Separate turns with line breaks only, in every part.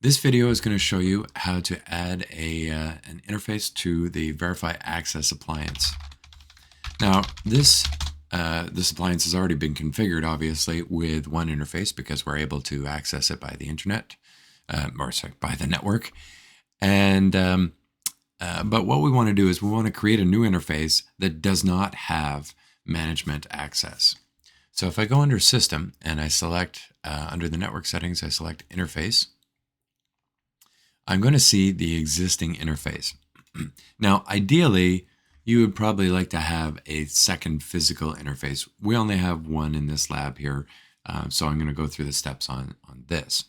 This video is going to show you how to add an interface to the Verify Access appliance. Now, this appliance has already been configured, obviously, with one interface because we're able to access it by the internet, by the network. And but what we want to do is we want to create a new interface that does not have management access. So if I go under System and I select under the network settings, I select Interface, I'm going to see the existing interface. Now, ideally, you would probably like to have a second physical interface. We only have one in this lab here, so I'm going to go through the steps on this.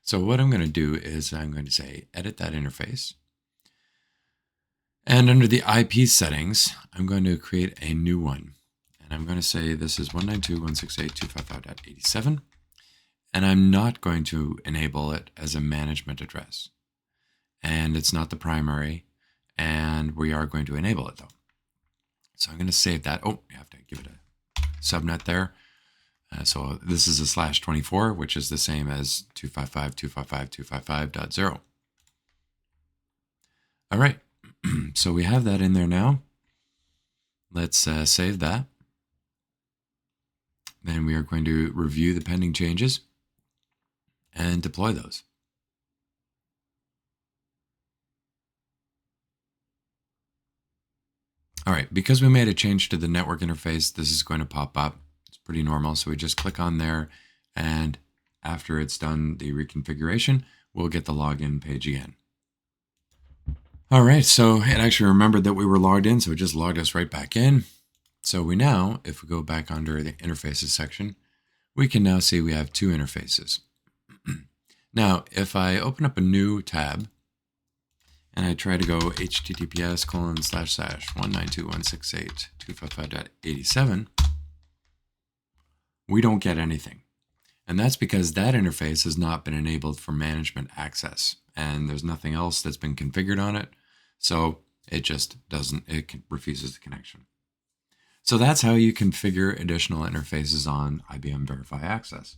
So what I'm going to do is I'm going to say edit that interface. And under the IP settings, I'm going to create a new one. And I'm going to say this is 192.168.255.87. And I'm not going to enable it as a management address. And it's not the primary. And we are going to enable it though. So I'm going to save that. Oh, you have to give it a subnet there. So this is a /24, which is the same as 255.255.255.0. All right. So we have that in there now. Let's save that. Then we are going to review the pending changes and deploy those. All right, because we made a change to the network interface, this is going to pop up. It's pretty normal. So we just click on there, and after it's done the reconfiguration, we'll get the login page again. All right, so it actually remembered that we were logged in, so it just logged us right back in. So we now, if we go back under the interfaces section, we can now see we have two interfaces. Now, if I open up a new tab and I try to go https://192.168.255.87, we don't get anything. And that's because that interface has not been enabled for management access, and there's nothing else that's been configured on it. So it just doesn't, it refuses the connection. So that's how you configure additional interfaces on IBM Verify Access.